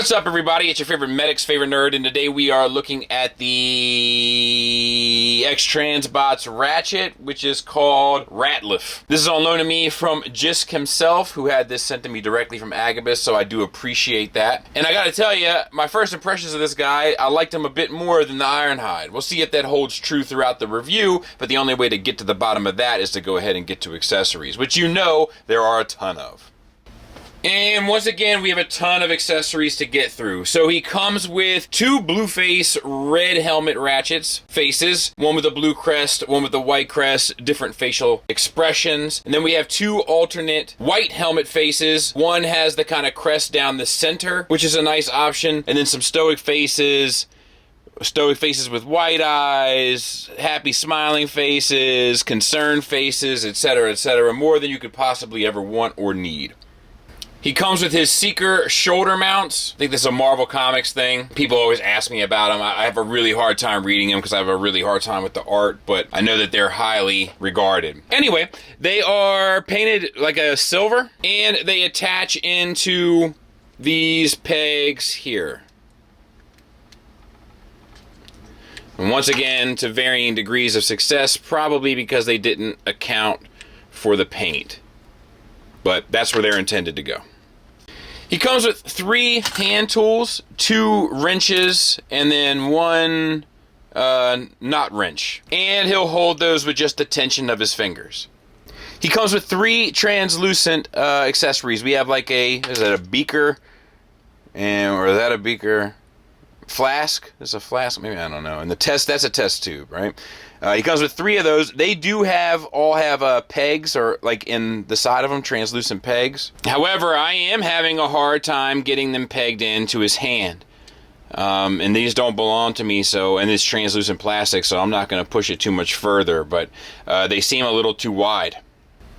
What's up, everybody? It's your favorite medic's favorite nerd, and today we are looking at the Transbots Ratchet, which is called Ratliff. This is on loan to me from Jisk himself, who had this sent to me directly from Agabus, so I do appreciate that. And I gotta tell you, my first impressions of this guy, I liked him a bit more than the Ironhide. We'll see if that holds true throughout the review, but the only way to get to the bottom of that is to go ahead and get to accessories, which you know there are a ton of. And once again, we have a ton of accessories to get through. So he comes with two Blueface red helmet Ratchets faces, one with a blue crest, one with a white crest, different facial expressions. And then we have two alternate white helmet faces. One has the kind of crest down the center, which is a nice option, and then some stoic faces with white eyes, happy smiling faces, concerned faces, etc., etc., more than you could possibly ever want or need. He comes with his Seeker shoulder mounts. I think this is a Marvel Comics thing. People always ask me about them. I have a really hard time reading them because I have a really hard time with the art, but I know that they're highly regarded. Anyway, they are painted like a silver, and they attach into these pegs here. And once again, to varying degrees of success, probably because they didn't account for the paint. But that's where they're intended to go. He comes with 3 hand tools, 2 wrenches, and then 1 not wrench. And he'll hold those with just the tension of his fingers. He comes with 3 translucent accessories. We have like is that a beaker? Or is that a beaker? Flask? Is a flask? Maybe, I don't know. And that's a test tube, right? He comes with 3 of those. They do all have pegs, or like in the side of them, translucent pegs. However, I am having a hard time getting them pegged into his hand. And these don't belong to me, and it's translucent plastic, so I'm not going to push it too much further, but they seem a little too wide.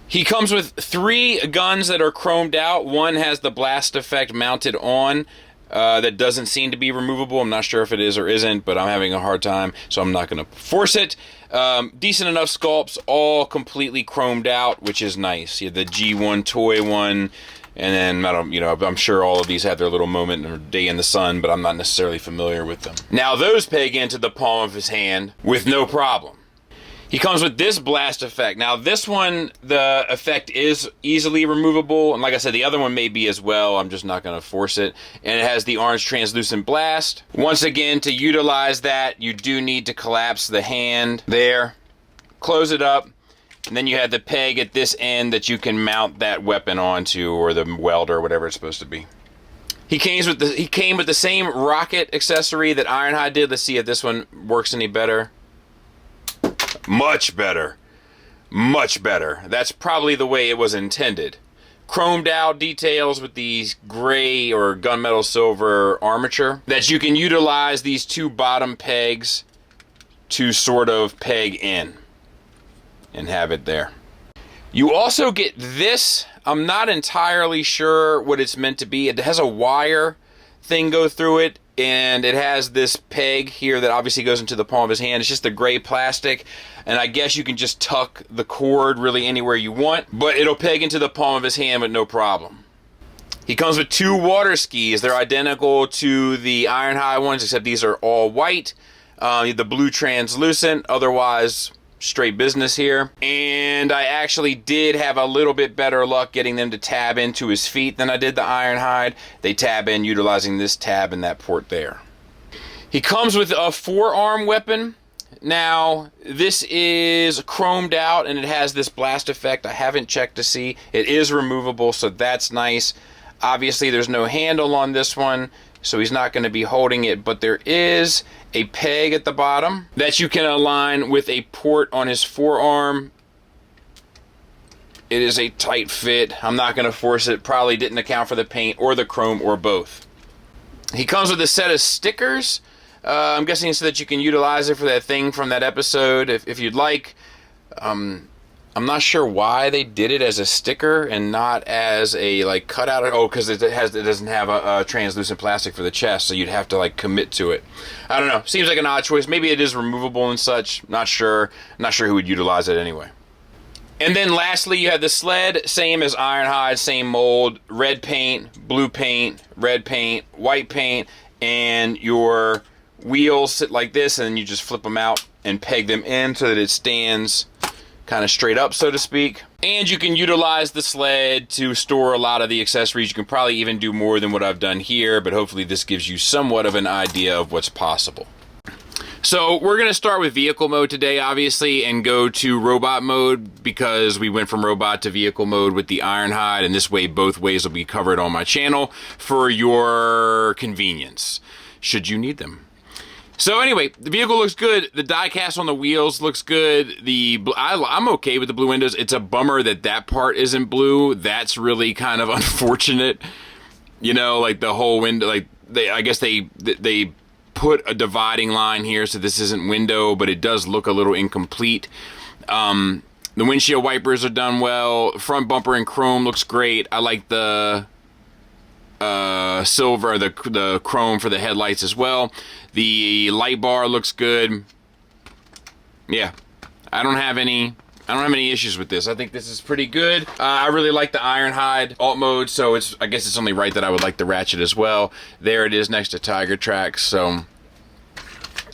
He comes with 3 guns that are chromed out. One has the blast effect mounted on. That doesn't seem to be removable. I'm not sure if it is or isn't, but I'm having a hard time, so I'm not going to force it. Decent enough sculpts, all completely chromed out, which is nice. You have the G1 toy one, and then I'm sure all of these have their little moment or day in the sun, but I'm not necessarily familiar with them. Now those peg into the palm of his hand with no problem. He comes with this blast effect. Now this one, the effect is easily removable, and like I said, the other one may be as well. I'm just not going to force it. And it has the orange translucent blast. Once again, to utilize that, you do need to collapse the hand there, close it up, and then you have the peg at this end that you can mount that weapon onto, or the welder, or whatever it's supposed to be. He came with the same rocket accessory that Ironhide did. Let's see if this one works any better. Much better. Much better. That's probably the way it was intended. Chromed out details with these gray or gunmetal silver armature that you can utilize these 2 bottom pegs to sort of peg in and have it there. You also get this. I'm not entirely sure what it's meant to be. It has a wire thing go through it, and it has this peg here that obviously goes into the palm of his hand. It's just the gray plastic, and I guess you can just tuck the cord really anywhere you want, but it'll peg into the palm of his hand with no problem. He comes with 2 water skis. They're identical to the Ironhide ones, except these are all white. The blue translucent, otherwise straight business here. And I actually did have a little bit better luck getting them to tab into his feet than I did the Ironhide. They tab in utilizing this tab and that port there. He comes with a forearm weapon. Now, this is chromed out and it has this blast effect. I haven't checked to see. It is removable, so that's nice. Obviously, there's no handle on this one, so he's not going to be holding it, but there is a peg at the bottom that you can align with a port on his forearm. It is a tight fit. I'm not going to force it. Probably didn't account for the paint or the chrome or both. He comes with a set of stickers. I'm guessing so that you can utilize it for that thing from that episode if you'd like. I'm not sure why they did it as a sticker and not as a cutout. Oh, because it doesn't have a translucent plastic for the chest, so you'd have to commit to it. I don't know. Seems like an odd choice. Maybe it is removable and such. Not sure. Not sure who would utilize it anyway. And then lastly, you have the sled, same as Ironhide, same mold, red paint, blue paint, red paint, white paint, and your wheels sit like this, and then you just flip them out and peg them in so that it stands kind of straight up, so to speak. And you can utilize the sled to store a lot of the accessories. You can probably even do more than what I've done here, but hopefully this gives you somewhat of an idea of what's possible. So we're going to start with vehicle mode today, obviously, and go to robot mode because we went from robot to vehicle mode with the Ironhide, and this way both ways will be covered on my channel for your convenience, should you need them. So anyway, the vehicle looks good. The die cast on the wheels looks good. I'm okay with the blue windows. It's a bummer that that part isn't blue. That's really kind of unfortunate. You know, like the whole window, like I guess they put a dividing line here, so this isn't window, but it does look a little incomplete. The windshield wipers are done well. Front bumper in chrome looks great. I like the silver, the chrome for the headlights as well. The light bar looks good. Yeah, I don't have any issues with this. I think this is pretty good. I really like the Ironhide alt mode, so I guess it's only right that I would like the Ratchet as well. There it is next to Tiger Tracks, so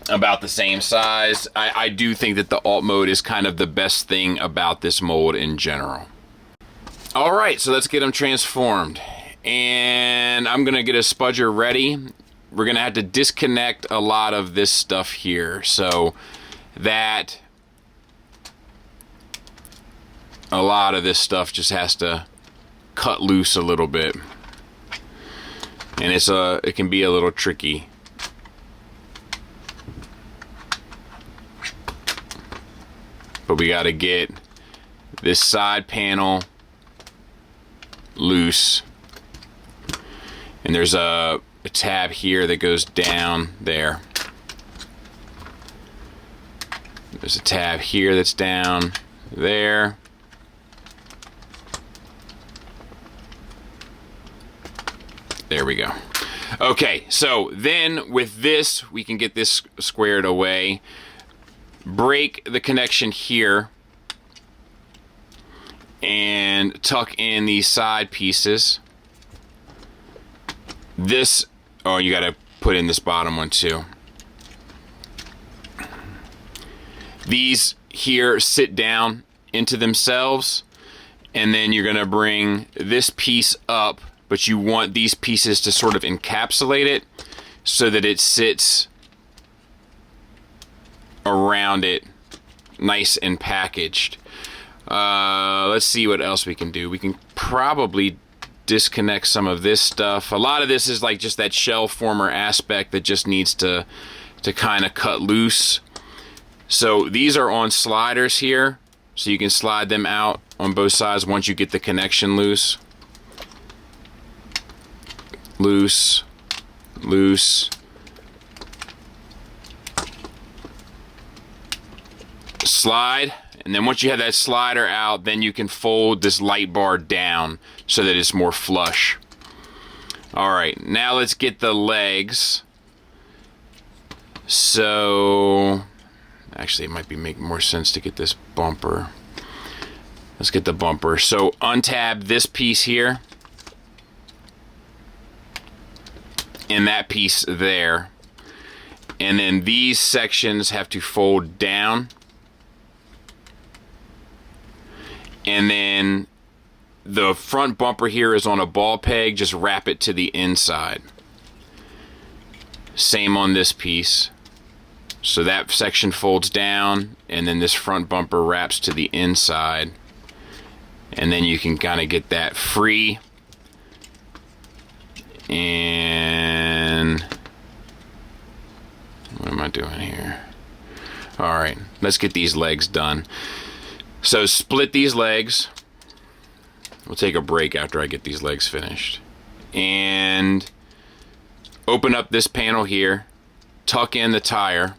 about the same size. I do think that the alt mode is kind of the best thing about this mold in general. All right, so let's get them transformed. And I'm gonna get a spudger ready. We're gonna have to disconnect a lot of this stuff here, so that a lot of this stuff just has to cut loose a little bit, and it can be a little tricky. But we got to get this side panel loose, and there's a tab here that goes down there. There's a tab here that's down there. There we go. Okay, so then with this, we can get this squared away. Break the connection here and tuck in these side pieces. Oh, you gotta put in this bottom one too. These here sit down into themselves, and then you're gonna bring this piece up, but you want these pieces to sort of encapsulate it so that it sits around it nice and packaged. Let's see what else we can do. We can probably disconnect some of this stuff. A lot of this is like just that shell former aspect that just needs to kind of cut loose. So these are on sliders here, so you can slide them out on both sides once you get the connection loose. Loose, loose. Slide, and then once you have that slider out, then you can fold this light bar down so that it's more flush. Alright, now let's get the legs. So, actually it might be making more sense to get this bumper. Let's get the bumper. So untab this piece here, and that piece there. And then these sections have to fold down. And then the front bumper here is on a ball peg, just wrap it to the inside. Same on this piece. So that section folds down, and then this front bumper wraps to the inside. And then you can kind of get that free. And what am I doing here? All right, let's get these legs done. So split these legs. We'll take a break after I get these legs finished. And open up this panel here. Tuck in the tire.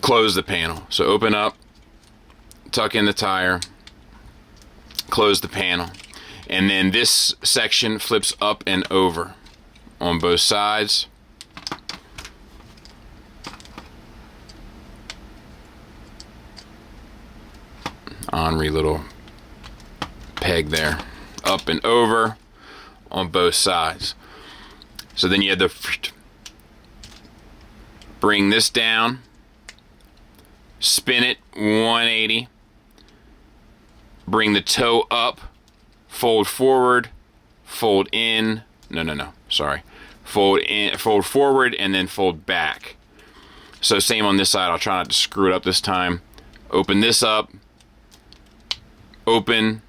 Close the panel. So open up, tuck in the tire, close the panel. And then this section flips up and over on both sides. ornery little peg there. Up and over on both sides. So then you have the bring this down, spin it 180, bring the toe up, fold forward, fold in, fold in, fold forward, and then fold back. So same on this side. I'll try not to screw it up this time. Open this up, open,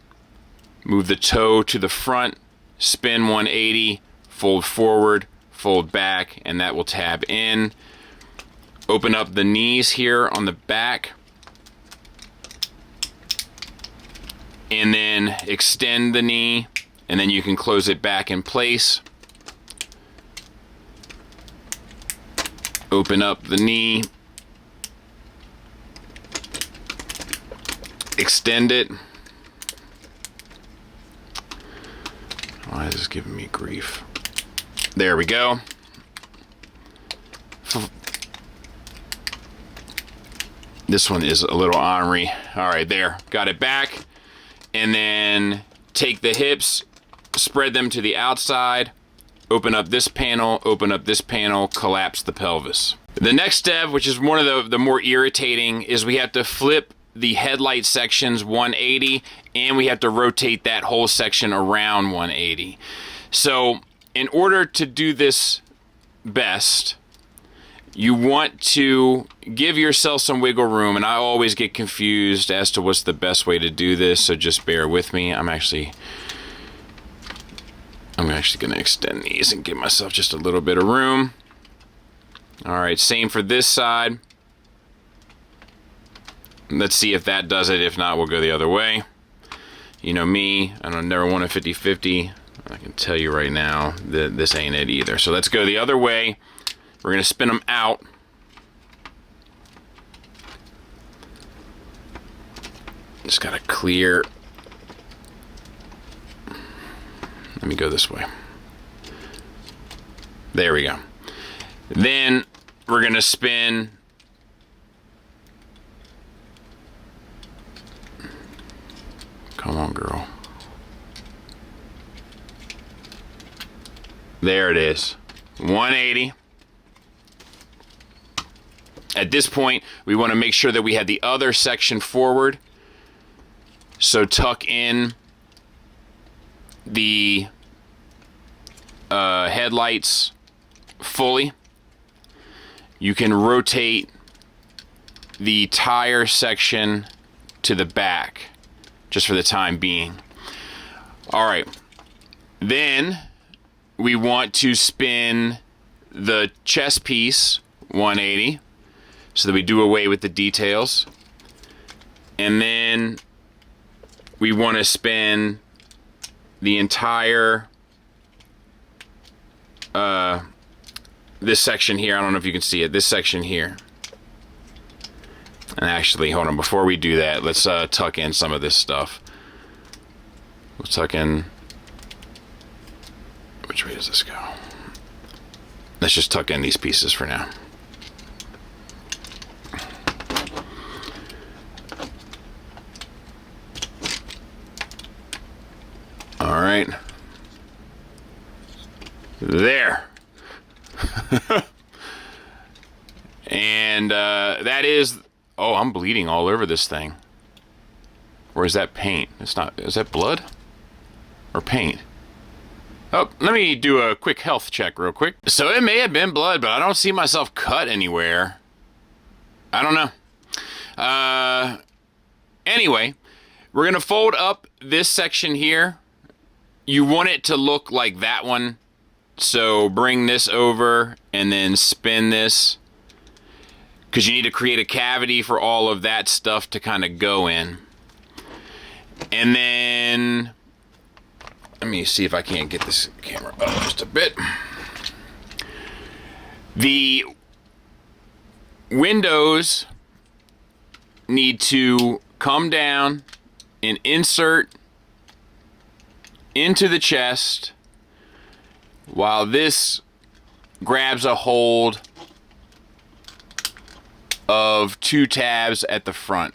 move the toe to the front, spin 180, fold forward, fold back, and that will tab in. Open up the knees here on the back, and then extend the knee, and then you can close it back in place. Open up the knee, extend it. Why is this giving me grief? There we go. This one is a little ornery. All right, there, got it back. And then take the hips, spread them to the outside, open up this panel, collapse the pelvis. The next step, which is one of the more irritating, is we have to flip the headlight sections 180, and we have to rotate that whole section around 180. So in order to do this best, you want to give yourself some wiggle room, and I always get confused as to what's the best way to do this, so just bear with me. I'm actually going to extend these and give myself just a little bit of room. All right, same for this side. Let's see if that does it. If not, we'll go the other way. You know me, I don't never want a 50-50. I can tell you right now that this ain't it either. So let's go the other way. We're going to spin them out. Just got to clear. Let me go this way. There we go. Then we're going to spin. Come on, girl. There it is. 180. At this point, we want to make sure that we have the other section forward. So tuck in the headlights fully. You can rotate the tire section to the back, just for the time being. All right. Then we want to spin the chest piece 180 so that we do away with the details. And then we want to spin the entire this section here. I don't know if you can see it. This section here. And actually, hold on. Before we do that, let's tuck in some of this stuff. We'll tuck in. Which way does this go? Let's just tuck in these pieces for now. All right. There. And that is... Oh, I'm bleeding all over this thing. Or is that paint? It's not... Is that blood? Or paint? Oh, let me do a quick health check real quick. So it may have been blood, but I don't see myself cut anywhere. I don't know. Anyway, we're going to fold up this section here. You want it to look like that one. So bring this over and then spin this, because you need to create a cavity for all of that stuff to kind of go in. And then, let me see if I can't get this camera up just a bit. The windows need to come down and insert into the chest, while this grabs a hold of two tabs at the front.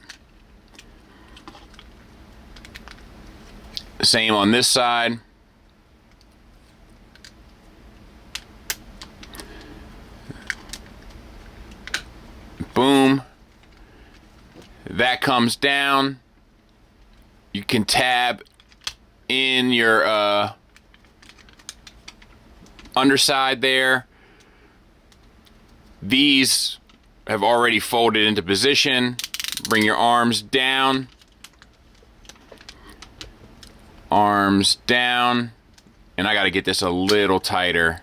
Same on this side. Boom. That comes down. You can tab in your underside there. These have already folded into position. Bring your arms down. Arms down. And I got to get this a little tighter.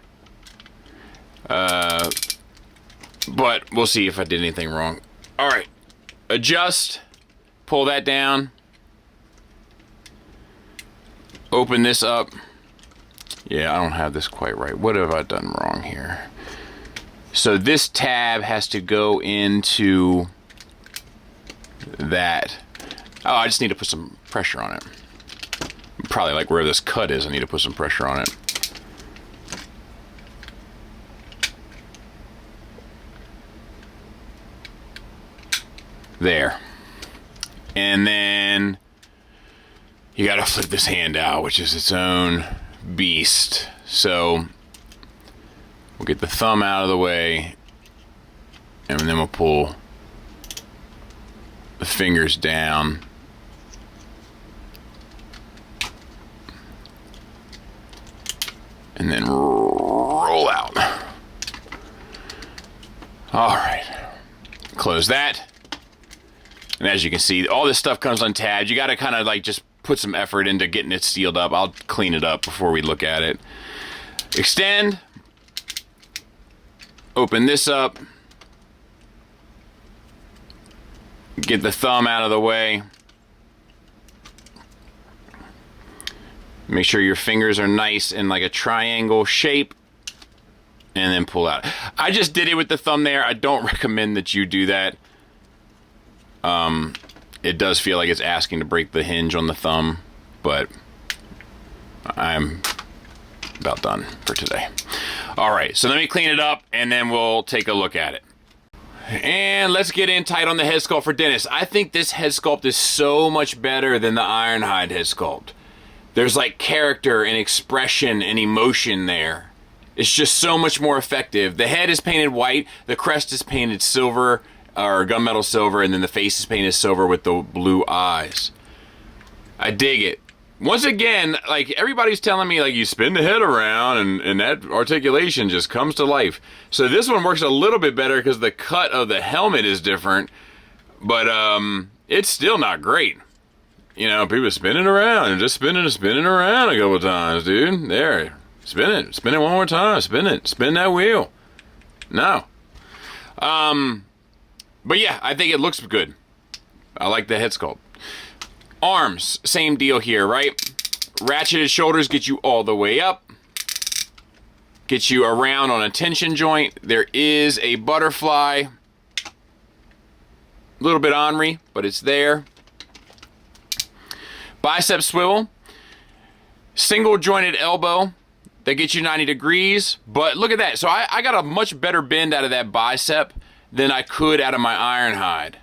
But we'll see if I did anything wrong. All right. Adjust. Pull that down. Open this up. Yeah, I don't have this quite right. What have I done wrong here? So this tab has to go into that. Oh, I just need to put some pressure on it. Probably like where this cut is, I need to put some pressure on it. There. And then you gotta flip this hand out, which is its own beast. So we'll get the thumb out of the way, and then we'll pull the fingers down. And then roll out. All right. Close that. And as you can see, all this stuff comes untabbed. You got to kind of like just put some effort into getting it sealed up. I'll clean it up before we look at it. Extend. Open this up. Get the thumb out of the way. Make sure your fingers are nice in like a triangle shape. And then pull out. I just did it with the thumb there. I don't recommend that you do that. It does feel like it's asking to break the hinge on the thumb, but I'm about done for today. All right, so let me clean it up and then we'll take a look at it. And let's get in tight on the head sculpt for Dennis. I think this head sculpt is so much better than the Ironhide head sculpt. There's like character and expression and emotion there. It's just so much more effective. The head is painted white, the crest is painted silver, or gunmetal silver, and then the face is painted silver with the blue eyes. I dig it. Once again, like everybody's telling me, like you spin the head around and that articulation just comes to life. So this one works a little bit better because the cut of the helmet is different, but it's still not great. You know, people spinning around and just spinning around a couple times, dude. There, spin it one more time, spin that wheel. No. But yeah, I think it looks good. I like the head sculpt. Arms, same deal here, right? Ratcheted shoulders get you all the way up. Get you around on a tension joint. There is a butterfly. A little bit ornery, but it's there. Bicep swivel. Single jointed elbow. That gets you 90 degrees. But look at that. So I got a much better bend out of that bicep than I could out of my Ironhide.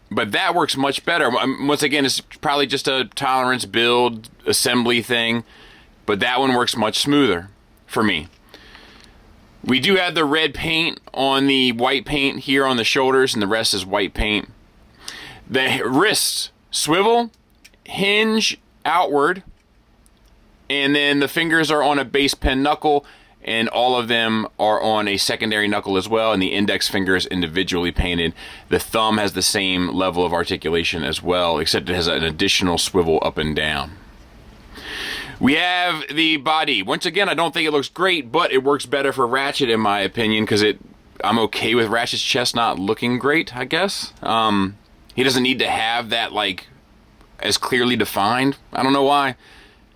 But that works much better. Once again, it's probably just a tolerance build assembly thing, but that one works much smoother for me. We do have the red paint on the white paint here on the shoulders, and the rest is white paint. The wrists swivel, hinge outward, and then the fingers are on a base pen knuckle, and all of them are on a secondary knuckle as well, and the index finger is individually painted. The thumb has the same level of articulation as well, except it has an additional swivel up and down. We have the body. Once again, I don't think it looks great, but it works better for Ratchet in my opinion, because I'm okay with Ratchet's chest not looking great, I guess. He doesn't need to have that like as clearly defined. I don't know why.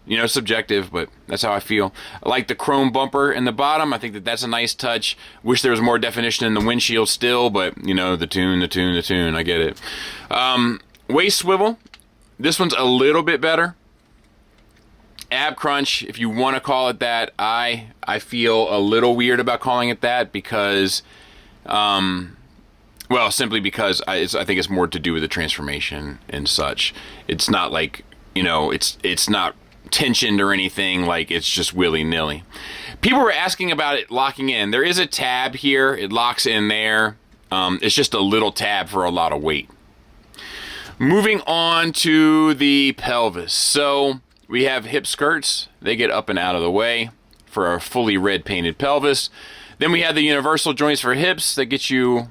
You know, subjective, but that's how I feel. I like the chrome bumper in the bottom. I think that's a nice touch. Wish there was more definition in the windshield still, but, you know, the tune. I get it. Waist swivel. This one's a little bit better. Ab crunch, if you want to call it that. I feel a little weird about calling it that because, well, simply because I think it's more to do with the transformation and such. It's not like you know, it's not tensioned or anything, like it's just willy-nilly. People were asking about it locking in. There is a tab here. It locks in there. It's just a little tab for a lot of weight. Moving on to the pelvis. So we have hip skirts. They get up and out of the way for our fully red painted pelvis. Then we have the universal joints for hips that get you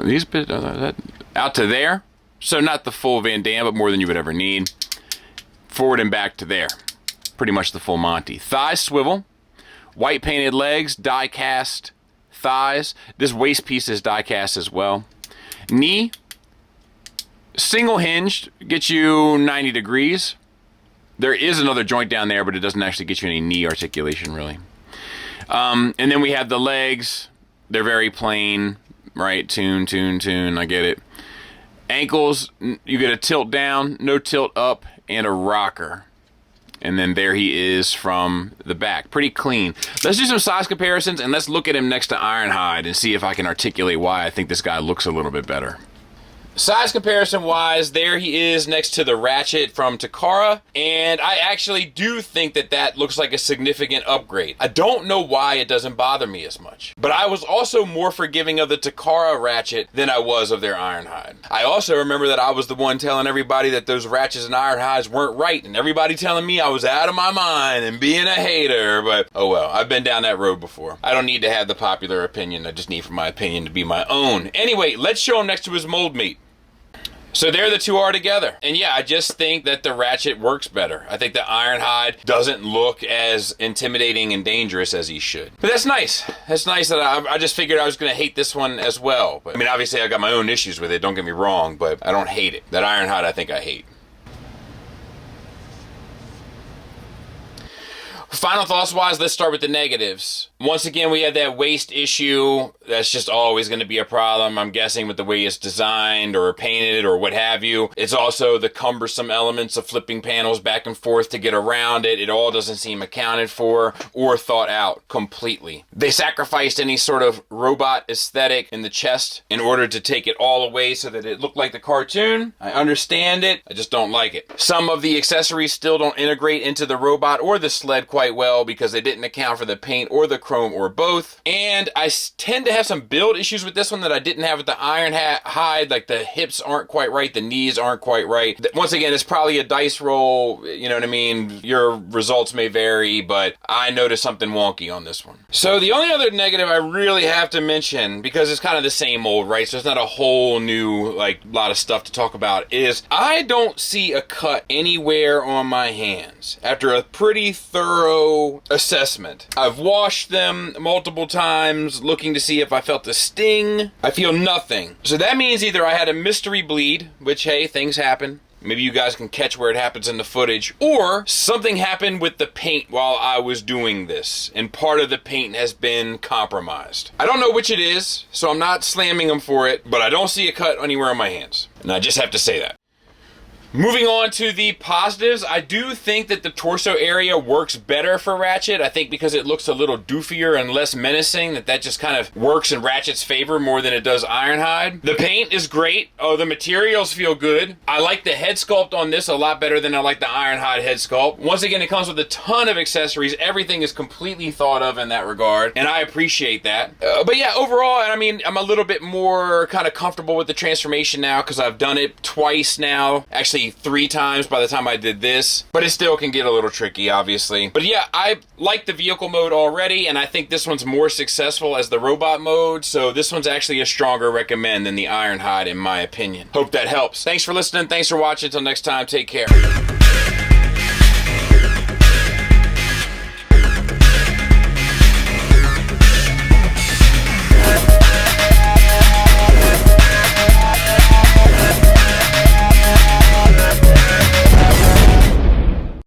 these bits out to there. So not the full Van Damme, but more than you would ever need. Forward and back to there. Pretty much the full Monty. Thighs swivel. White painted legs, die cast thighs. This waist piece is die cast as well. Knee, single hinged, gets you 90 degrees. There is another joint down there, but it doesn't actually get you any knee articulation, really. And then we have the legs. They're very plain, right? Tune, tune, tune. I get it. Ankles, you get a tilt down, no tilt up, and a rocker. And then there he is from the back. Pretty clean. Let's do some size comparisons, and let's look at him next to Ironhide and see if I can articulate why I think this guy looks a little bit better. Size comparison wise, there he is next to the Ratchet from Takara, and I actually do think that that looks like a significant upgrade. I don't know why it doesn't bother me as much, but I was also more forgiving of the Takara Ratchet than I was of their Ironhide. I also remember that I was the one telling everybody that those Ratchets and Ironhides weren't right, and everybody telling me I was out of my mind and being a hater, but oh well, I've been down that road before. I don't need to have the popular opinion, I just need for my opinion to be my own. Anyway, let's show him next to his mold meat. So there the two are together. And yeah, I just think that the Ratchet works better. I think the Ironhide doesn't look as intimidating and dangerous as he should. But that's nice. That's nice that I just figured I was going to hate this one as well. But I mean, obviously I got my own issues with it, don't get me wrong, but I don't hate it. That Ironhide I think I hate. Final thoughts wise, let's start with the negatives. Once again, we have that waist issue. That's just always going to be a problem, I'm guessing, with the way it's designed or painted or what have you. It's also the cumbersome elements of flipping panels back and forth to get around it. It all doesn't seem accounted for or thought out completely. They sacrificed any sort of robot aesthetic in the chest in order to take it all away so that it looked like the cartoon. I understand it. I just don't like it. Some of the accessories still don't integrate into the robot or the sled quite well because they didn't account for the paint or the chrome or both. And I tend to have some build issues with this one that I didn't have with the Ironhide. Like the hips aren't quite right, the knees aren't quite right. Once again, it's probably a dice roll, you know what I mean? Your results may vary, but I noticed something wonky on this one. So the only other negative I really have to mention, because it's kind of the same old, right? So it's not a whole new, like, lot of stuff to talk about, is I don't see a cut anywhere on my hands after a pretty thorough assessment. I've washed them multiple times looking to see if I felt a sting. I feel nothing. So that means either I had a mystery bleed, which, hey, things happen. Maybe you guys can catch where it happens in the footage, or something happened with the paint while I was doing this, and part of the paint has been compromised. I don't know which it is, so I'm not slamming them for it, but I don't see a cut anywhere on my hands. And I just have to say that. Moving on to the positives, I do think that the torso area works better for Ratchet. I think because it looks a little doofier and less menacing, that just kind of works in Ratchet's favor more than it does Ironhide. The paint is great. Oh, the materials feel good. I like the head sculpt on this a lot better than I like the Ironhide head sculpt. Once again, it comes with a ton of accessories. Everything is completely thought of in that regard, and I appreciate that. But yeah, overall, I mean, I'm a little bit more kind of comfortable with the transformation now because I've done it twice now. Actually, 3 times by the time I did this, but it still can get a little tricky, obviously. But yeah, I like the vehicle mode already, and I think this one's more successful as the robot mode, so this one's actually a stronger recommend than the Ironhide in my opinion. Hope that helps. Thanks for listening, thanks for watching, until next time, take care.